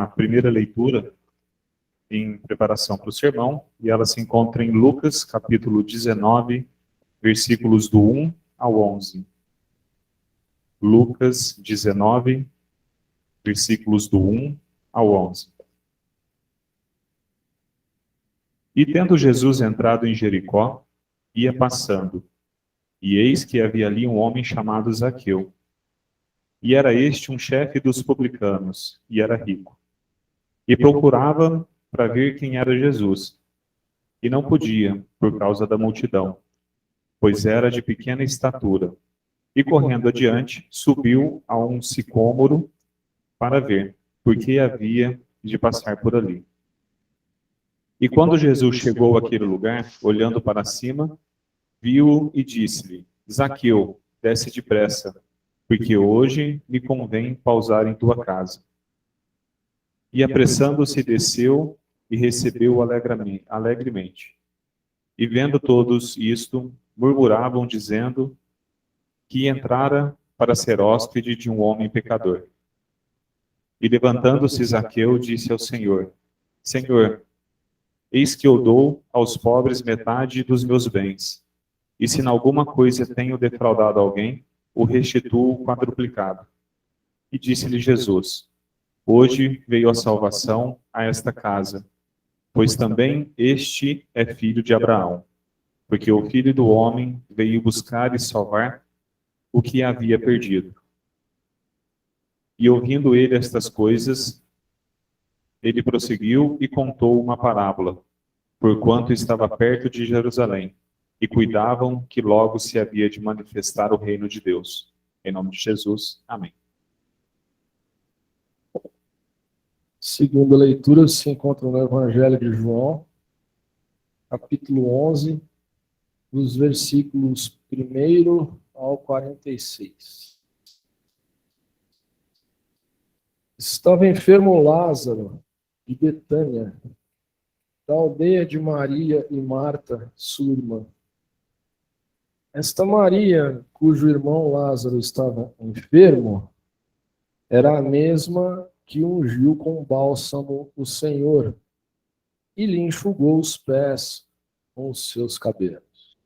primeira leitura em preparação para o sermão, e ela se encontra em Lucas, capítulo 19, versículos do 1 ao 11. Lucas 19, versículos do 1 ao 11. E tendo Jesus entrado em Jericó, ia passando, e eis que havia ali um homem chamado Zaqueu. E era este um chefe dos publicanos, e era rico. E procurava para ver quem era Jesus. E não podia, por causa da multidão, pois era de pequena estatura. E correndo adiante, subiu a um sicômoro para ver, porque havia de passar por ali. E quando Jesus chegou àquele lugar, olhando para cima, viu-o e disse-lhe: Zaqueu, desce depressa, porque hoje me convém pausar em tua casa. E apressando-se, desceu e recebeu-o alegremente. E vendo todos isto, murmuravam, dizendo que entrara para ser hóspede de um homem pecador. E levantando-se Zaqueu, disse ao Senhor: Senhor, eis que eu dou aos pobres metade dos meus bens, e se em alguma coisa tenho defraudado alguém, o restituo quadruplicado. E disse-lhe Jesus: Hoje veio a salvação a esta casa, pois também este é filho de Abraão, porque o Filho do Homem veio buscar e salvar o que havia perdido. E ouvindo ele estas coisas, ele prosseguiu e contou uma parábola, porquanto estava perto de Jerusalém, e cuidavam que logo se havia de manifestar o reino de Deus. Em nome de Jesus, amém. Segunda leitura se encontra no Evangelho de João, capítulo 11, dos versículos 1 ao 46. Estava enfermo Lázaro, de Betânia, da aldeia de Maria e Marta, sua irmã. Esta Maria, cujo irmão Lázaro estava enfermo, era a mesma que ungiu com bálsamo o Senhor e lhe enxugou os pés com os seus cabelos.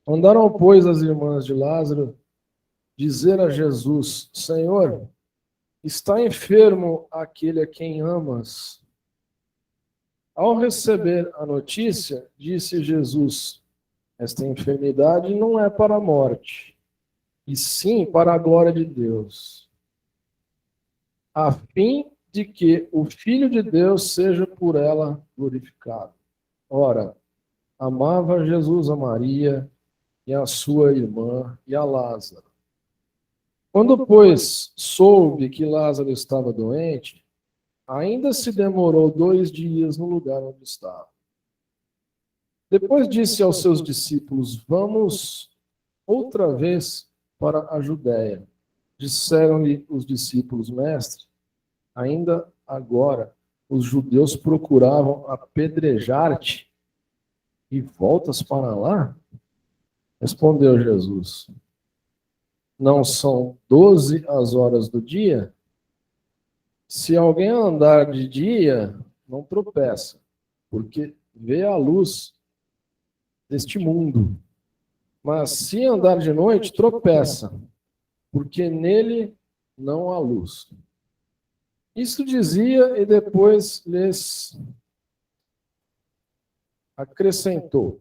Mandaram, pois, as irmãs de Lázaro dizer a Jesus: Senhor, está enfermo aquele a quem amas. Ao receber a notícia, disse Jesus: esta enfermidade não é para a morte, e sim para a glória de Deus, a fim de que o Filho de Deus seja por ela glorificado. Ora, amava Jesus a Maria e a sua irmã e a Lázaro. Quando, pois, soube que Lázaro estava doente, ainda se demorou 2 dias no lugar onde estava. Depois disse aos seus discípulos: Vamos outra vez para a Judéia. Disseram-lhe os discípulos: Mestre, ainda agora os judeus procuravam apedrejar-te e voltas para lá? Respondeu Jesus: Não são 12 as horas do dia? Se alguém andar de dia, não tropeça, porque vê a luz deste mundo. Mas se andar de noite, tropeça, porque nele não há luz. Isso dizia e depois lhes acrescentou: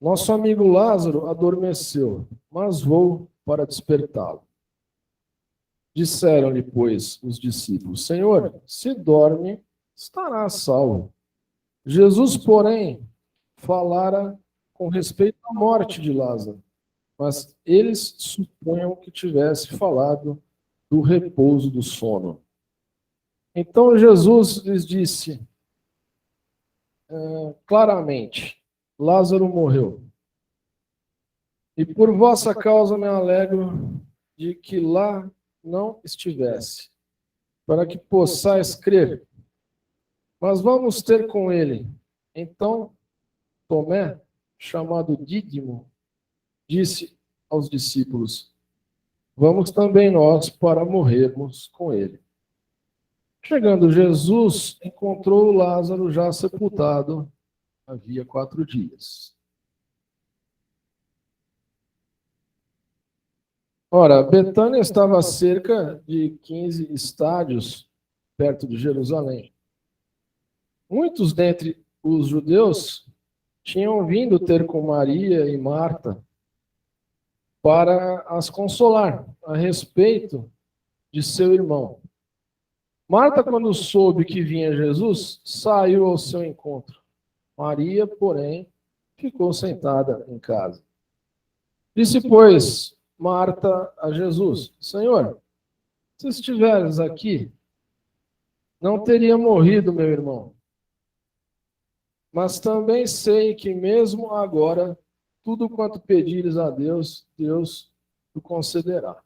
Nosso amigo Lázaro adormeceu, mas vou para despertá-lo. Disseram-lhe, pois, os discípulos: Senhor, se dorme, estará salvo. Jesus, porém, falara com respeito à morte de Lázaro, mas eles supunham que tivesse falado do repouso do sono. Então Jesus lhes disse claramente: Lázaro morreu. E por vossa causa me alegro de que lá não estivesse, para que possais crer. Mas vamos ter com ele. Então Tomé, chamado Dídimo, disse aos discípulos: Vamos também nós para morrermos com ele. Chegando Jesus, encontrou Lázaro já sepultado havia 4 dias. Ora, Betânia estava a cerca de 15 estádios perto de Jerusalém. Muitos dentre os judeus tinham vindo ter com Maria e Marta para as consolar a respeito de seu irmão. Marta, quando soube que vinha Jesus, saiu ao seu encontro. Maria, porém, ficou sentada em casa. Disse, pois, Marta a Jesus: Senhor, se estiveres aqui, não teria morrido meu irmão. Mas também sei que mesmo agora, tudo quanto pedires a Deus, Deus o concederá.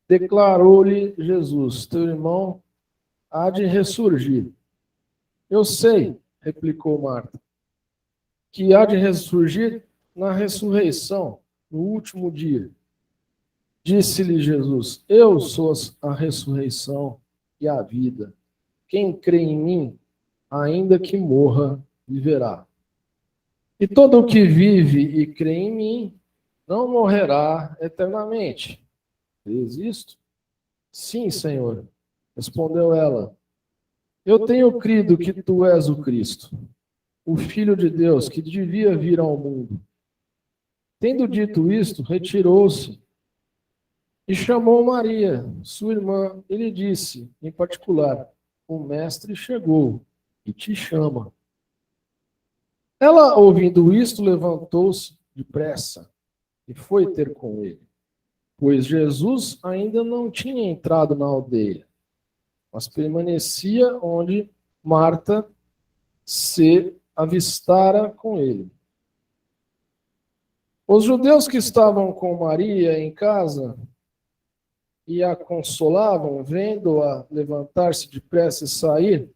Declarou-lhe Jesus: teu irmão há de ressurgir. Eu sei, replicou Marta, que há de ressurgir na ressurreição, no último dia. Disse-lhe Jesus: eu sou a ressurreição e a vida. Quem crê em mim, ainda que morra, viverá. E todo o que vive e crê em mim, não morrerá eternamente. Crês isto? Sim, Senhor, respondeu ela. Eu tenho crido que tu és o Cristo, o Filho de Deus, que devia vir ao mundo. Tendo dito isto, retirou-se e chamou Maria, sua irmã, e lhe disse, em particular, o mestre chegou e te chama. Ela, ouvindo isto, levantou-se depressa e foi ter com ele, pois Jesus ainda não tinha entrado na aldeia, mas permanecia onde Marta se avistara com ele. Os judeus que estavam com Maria em casa e a consolavam, vendo-a levantar-se depressa e sair,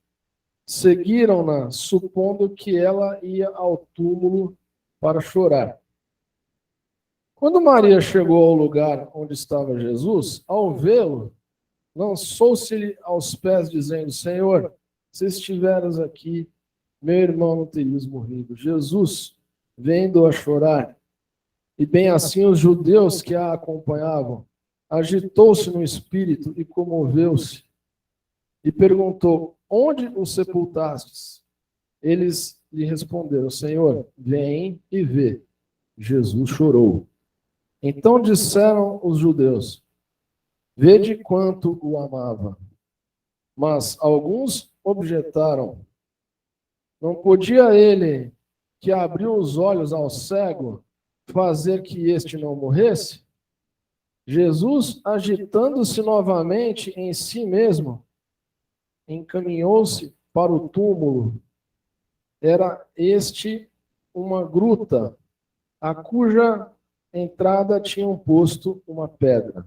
seguiram-na, supondo que ela ia ao túmulo para chorar. Quando Maria chegou ao lugar onde estava Jesus, ao vê-lo, lançou-se-lhe aos pés, dizendo, Senhor, se estiveras aqui, meu irmão não teria morrido. Jesus, vendo-a chorar, e bem assim os judeus que a acompanhavam, agitou-se no espírito e comoveu-se, e perguntou, onde o sepultastes? Eles lhe responderam, Senhor, vem e vê. Jesus chorou. Então disseram os judeus, vede quanto o amava. Mas alguns objetaram, não podia ele, que abriu os olhos ao cego, fazer que este não morresse? Jesus, agitando-se novamente em si mesmo, encaminhou-se para o túmulo. Era este uma gruta, a cuja entrada tinham posto uma pedra.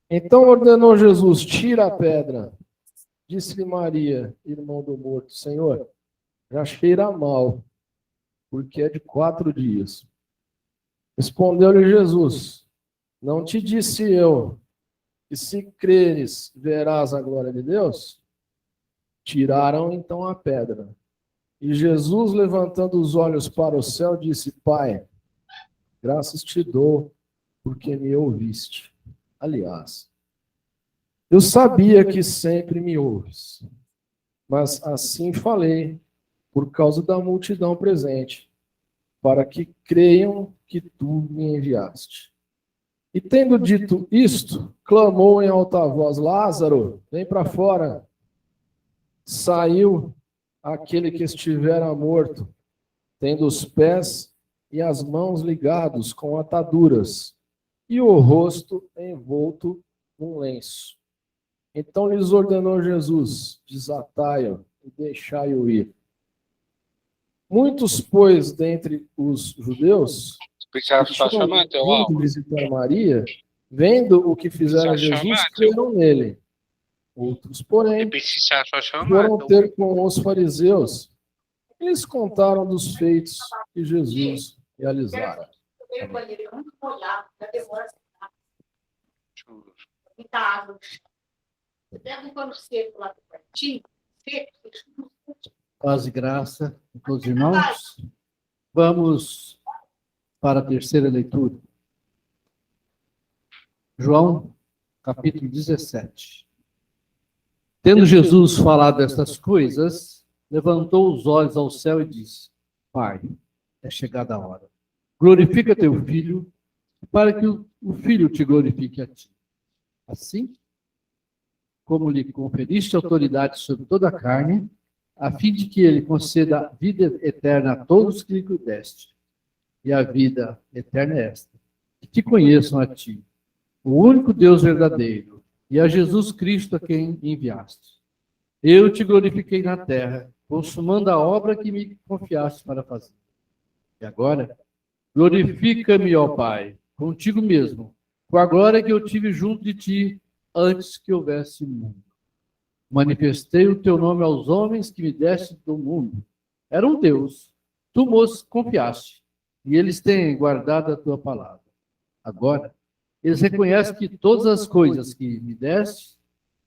Então ordenou Jesus, tira a pedra. Disse-lhe Maria, irmão do morto, Senhor, já cheira mal, porque é de 4 dias. Respondeu-lhe Jesus, não te disse eu, que se creres, verás a glória de Deus? Tiraram então a pedra. E Jesus, levantando os olhos para o céu, disse, Pai, graças te dou, porque me ouviste. Aliás, eu sabia que sempre me ouves, mas assim falei, por causa da multidão presente, para que creiam que tu me enviaste. E tendo dito isto, clamou em alta voz, Lázaro, vem para fora. Saiu aquele que estivera morto, tendo os pés e as mãos ligados com ataduras, e o rosto envolto num lenço. Então lhes ordenou Jesus, desatai-o e deixai-o ir. Muitos, pois, dentre os judeus, que tinham vindo visitar Maria, vendo o que fizera Jesus, creram nele. Outros, porém, foram ter com os fariseus. Eles contaram dos feitos que Jesus realizara. Você pega um pano seco lá do quartinho, seco, Paz e graça a todos os irmãos. Vamos para a terceira leitura. João, capítulo 17. Tendo Jesus falado estas coisas, levantou os olhos ao céu e disse: Pai, é chegada a hora. Glorifica teu filho, para que o filho te glorifique a ti. Assim, como lhe conferiste autoridade sobre toda a carne, a fim de que ele conceda vida eterna a todos que lhe deste. E a vida eterna é esta: que te conheçam a ti, o único Deus verdadeiro, e a Jesus Cristo a quem enviaste. Eu te glorifiquei na terra, consumando a obra que me confiaste para fazer. E agora, glorifica-me, ó Pai, contigo mesmo, com a glória que eu tive junto de ti antes que houvesse mundo. Manifestei o teu nome aos homens que me deste do mundo. Eram teus, tu nos confiaste, e eles têm guardado a tua palavra. Agora, eles reconhecem que todas as coisas que me deste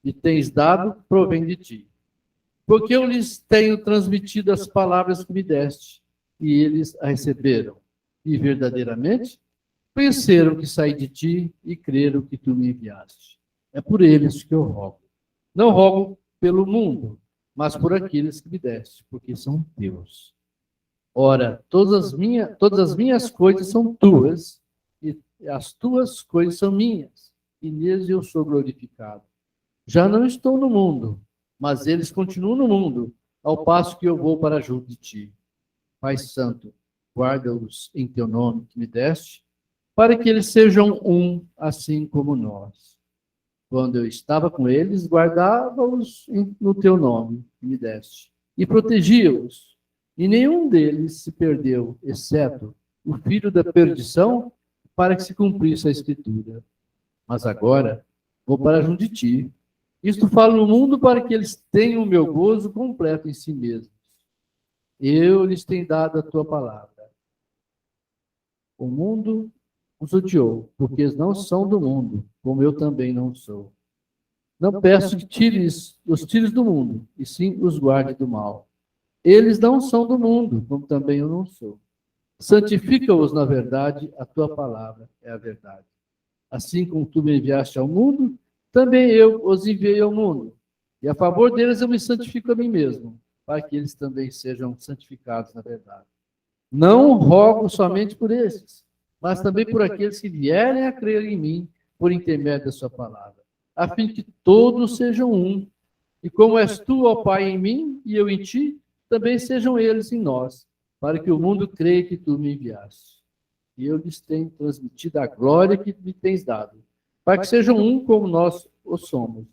e tens dado provêm de ti. Porque eu lhes tenho transmitido as palavras que me deste, e eles a receberam. E verdadeiramente conheceram que saí de ti e creram que tu me enviaste. É por eles que eu rogo. Não rogo pelo mundo, mas por aqueles que me deste, porque são teus. Ora, todas as minhas coisas são tuas, e as tuas coisas são minhas, e neles eu sou glorificado. Já não estou no mundo, mas eles continuam no mundo, ao passo que eu vou para junto de ti. Pai Santo, guarda-os em teu nome que me deste, para que eles sejam um, assim como nós. Quando eu estava com eles, guardava-os no teu nome que me deste, e protegia-os. E nenhum deles se perdeu, exceto o filho da perdição, para que se cumprisse a Escritura. Mas agora vou para junto de ti. Isto falo no mundo para que eles tenham o meu gozo completo em si mesmos. Eu lhes tenho dado a tua palavra. O mundo os odiou, porque eles não são do mundo, como eu também não sou. Não peço que os tires do mundo, e sim os guarde do mal. Eles não são do mundo, como também eu não sou. Santifica-os na verdade, a tua palavra é a verdade. Assim como tu me enviaste ao mundo, também eu os enviei ao mundo. E a favor deles eu me santifico a mim mesmo, para que eles também sejam santificados na verdade. Não rogo somente por esses, mas também por aqueles que vierem a crer em mim por intermédio da sua palavra, a fim que todos sejam um. E como és tu, ó Pai, em mim e eu em ti, também sejam eles em nós, para que o mundo creia que tu me enviaste. E eu lhes tenho transmitido a glória que me tens dado, para que sejam um como nós o somos,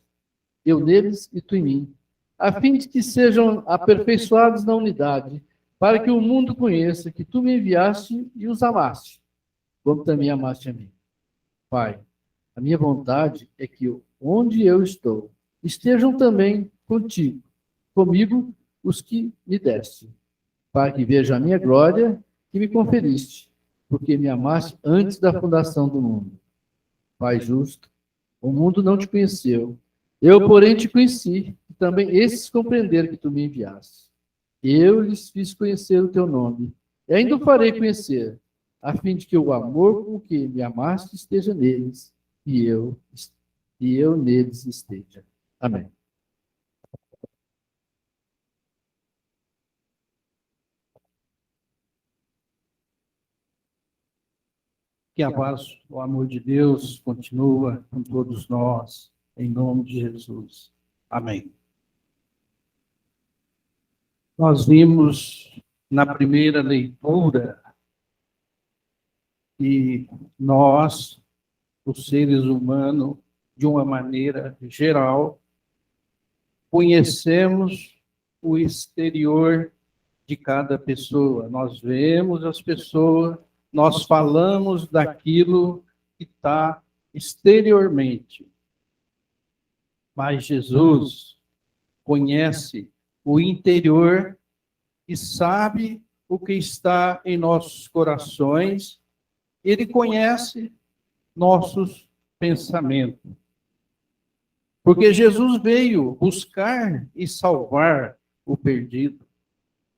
eu neles e tu em mim, a fim de que sejam aperfeiçoados na unidade, para que o mundo conheça que tu me enviaste e os amaste, como também amaste a mim. Pai, a minha vontade é que onde eu estou, estejam também comigo os que me deste, para que vejam a minha glória que me conferiste, porque me amaste antes da fundação do mundo. Pai justo, o mundo não te conheceu, eu, porém, te conheci, e também esses compreenderam que tu me enviaste. Eu lhes fiz conhecer o teu nome, e ainda o farei conhecer, a fim de que o amor com que me amaste esteja neles, e eu neles esteja. Amém. Que a paz, o amor de Deus continua com todos nós, em nome de Jesus. Amém. Nós vimos na primeira leitura que nós, os seres humanos, de uma maneira geral, conhecemos o exterior de cada pessoa. Nós vemos as pessoas, nós falamos daquilo que está exteriormente. Mas Jesus conhece o interior e sabe o que está em nossos corações. Ele conhece nossos pensamentos. Porque Jesus veio buscar e salvar o perdido.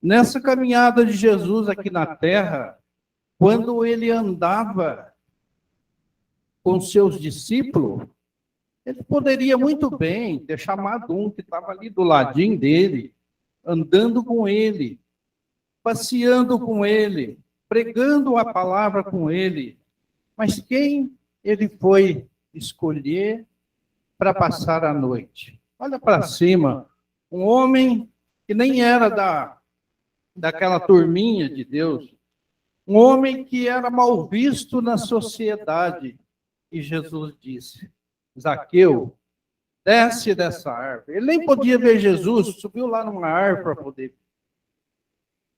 Nessa caminhada de Jesus aqui na terra, quando ele andava com seus discípulos, ele poderia muito bem ter chamado um que estava ali do ladinho dele, andando com ele, passeando com ele, pregando a palavra com ele. Mas quem ele foi escolher para passar a noite? Olha para cima, um homem que nem era daquela turminha de Deus, um homem que era mal visto na sociedade. E Jesus disse: Zaqueu, desce dessa árvore. Ele nem podia ver Jesus, subiu lá numa árvore para poder ver.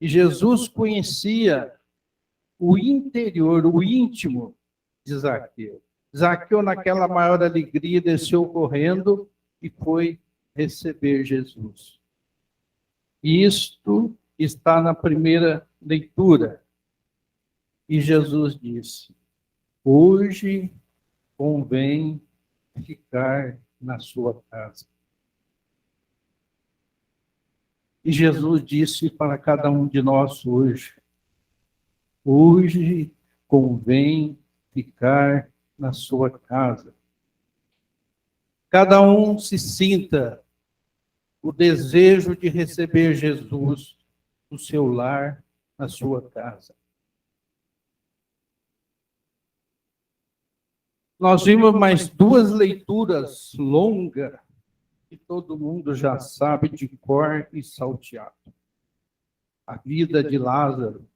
E Jesus conhecia o interior, o íntimo de Zaqueu. Zaqueu, naquela maior alegria, desceu correndo e foi receber Jesus. E isto está na primeira leitura. E Jesus disse: hoje convém ficar na sua casa. E Jesus disse para cada um de nós hoje: hoje convém ficar na sua casa. Cada um se sinta o desejo de receber Jesus no seu lar, na sua casa. Nós vimos mais duas leituras longas, que todo mundo já sabe de cor e salteado. A vida de Lázaro.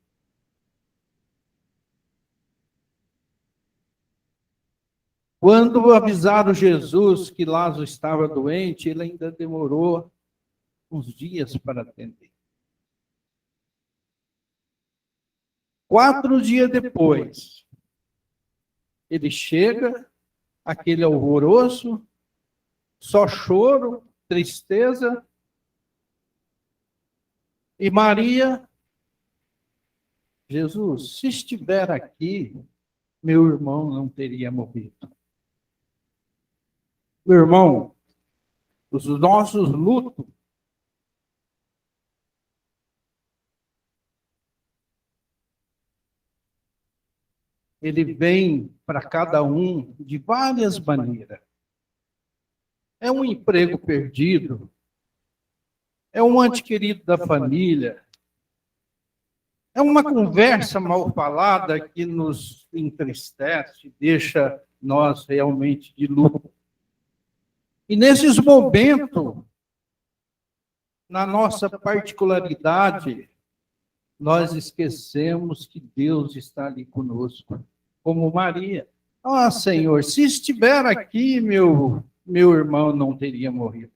Quando avisaram Jesus que Lázaro estava doente, ele ainda demorou uns dias para atender. 4 dias depois, ele chega, aquele alvoroço, só choro, tristeza. E Maria, Jesus, se estiver aqui, meu irmão não teria morrido. Meu irmão, os nossos lutos ele vem para cada um de várias maneiras. É um emprego perdido, é um ente querido da família, é uma conversa mal falada que nos entristece, deixa nós realmente de luto. E nesses momentos, na nossa particularidade, nós esquecemos que Deus está ali conosco, como Maria. Ah, Senhor, se estiver aqui, meu irmão não teria morrido.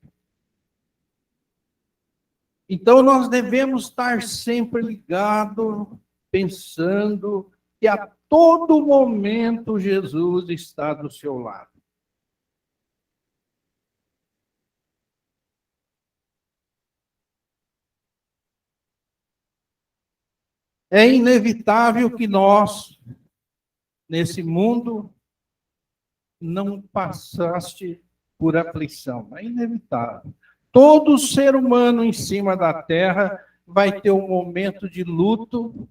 Então, nós devemos estar sempre ligados, pensando que a todo momento Jesus está do seu lado. É inevitável que nós, nesse mundo, não passaste por aflição. É inevitável. Todo ser humano em cima da terra vai ter um momento de luto,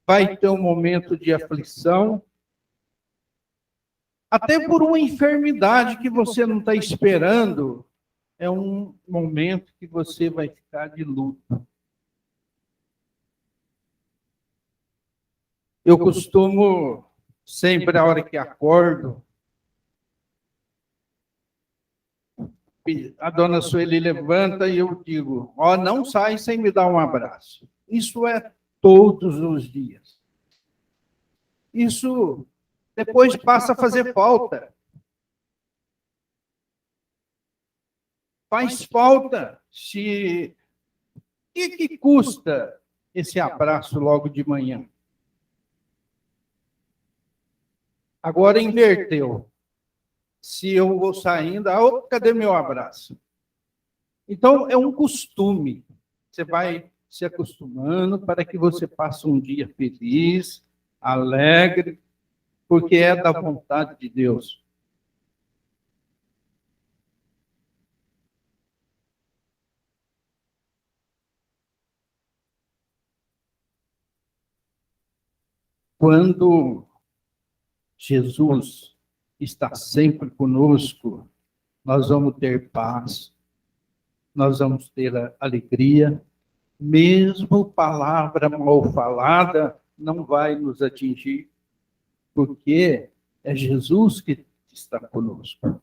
vai ter um momento de aflição, até por uma enfermidade que você não está esperando, é um momento que você vai ficar de luto. Eu costumo, sempre, a hora que acordo, a dona Sueli levanta e eu digo: ó, não sai sem me dar um abraço. Isso é todos os dias. Isso depois passa a fazer falta. Faz falta. Se... O que custa esse abraço logo de manhã? Agora inverteu. Se eu vou saindo, cadê meu abraço? Então, é um costume. Você vai se acostumando para que você passe um dia feliz, alegre, porque é da vontade de Deus. quando Jesus está sempre conosco, nós vamos ter paz, nós vamos ter alegria, mesmo palavra mal falada não vai nos atingir, porque é Jesus que está conosco.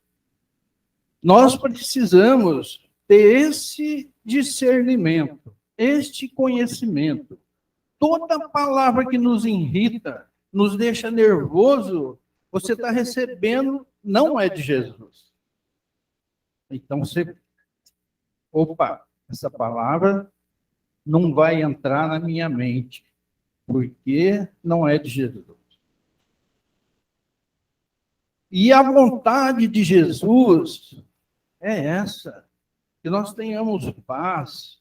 Nós precisamos ter esse discernimento, este conhecimento. Toda palavra que nos irrita, nos deixa nervoso, você está recebendo, não é de Jesus. Então você, essa palavra não vai entrar na minha mente, porque não é de Jesus. E a vontade de Jesus é essa, que nós tenhamos paz.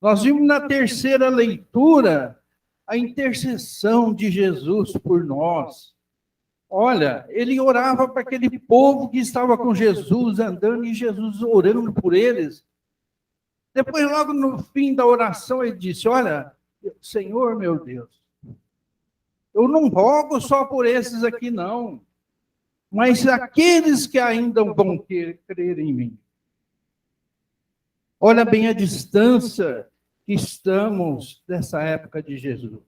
Nós vimos na terceira leitura a intercessão de Jesus por nós. Olha, ele orava para aquele povo que estava com Jesus, andando, e Jesus orando por eles. Depois, logo no fim da oração, ele disse, olha, Senhor, meu Deus, eu não rogo só por esses aqui, não, mas aqueles que ainda vão crer em mim. Olha bem a distância que estamos dessa época de Jesus.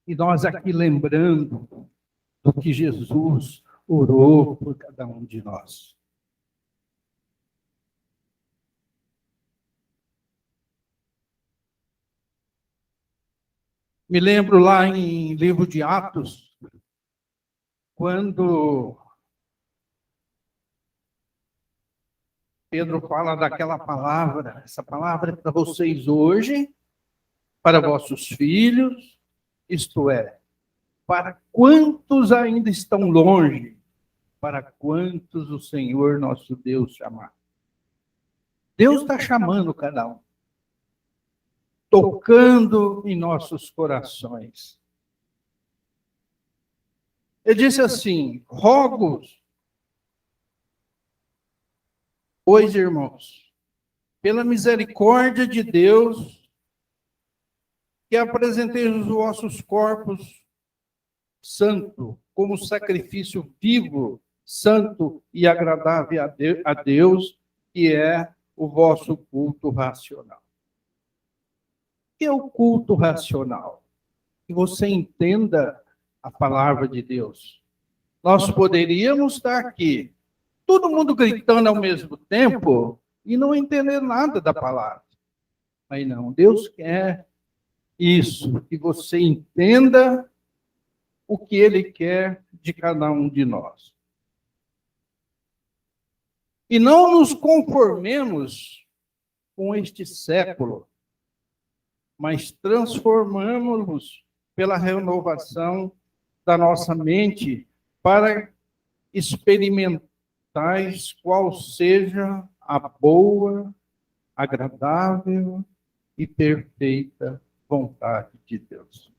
E nós aqui lembrando do que Jesus orou por cada um de nós. Me lembro lá em livro de Atos, quando Pedro fala daquela palavra, essa palavra é para vocês hoje, para vossos filhos, isto é, para quantos ainda estão longe, para quantos o Senhor nosso Deus chamar. Deus está chamando cada um, tocando em nossos corações. Ele disse assim, rogo-vos, pois, irmãos, pela misericórdia de Deus, que apresenteis os vossos corpos santo, como sacrifício vivo, santo e agradável a Deus, que é o vosso culto racional. O que é o culto racional? Que você entenda a palavra de Deus. Nós poderíamos estar aqui, todo mundo gritando ao mesmo tempo e não entender nada da palavra. Mas não, Deus quer isso, que você entenda o que Ele quer de cada um de nós. E não nos conformemos com este século, mas transformamos-nos pela renovação da nossa mente para experimentar qual seja a boa, agradável e perfeita vontade de Deus.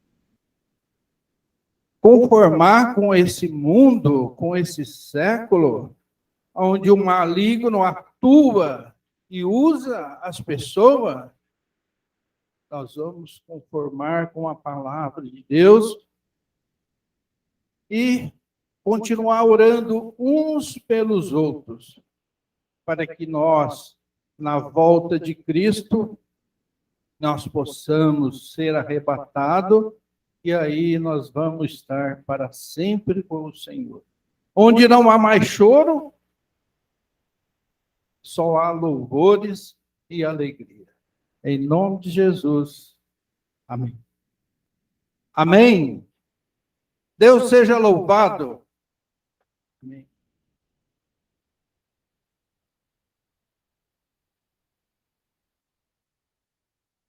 Conformar com esse mundo, com esse século, onde o maligno atua e usa as pessoas, nós vamos conformar com a palavra de Deus e continuar orando uns pelos outros, para que nós, na volta de Cristo, nós possamos ser arrebatados, e aí nós vamos estar para sempre com o Senhor. Onde não há mais choro, só há louvores e alegria. Em nome de Jesus. Amém. Amém. Deus seja louvado.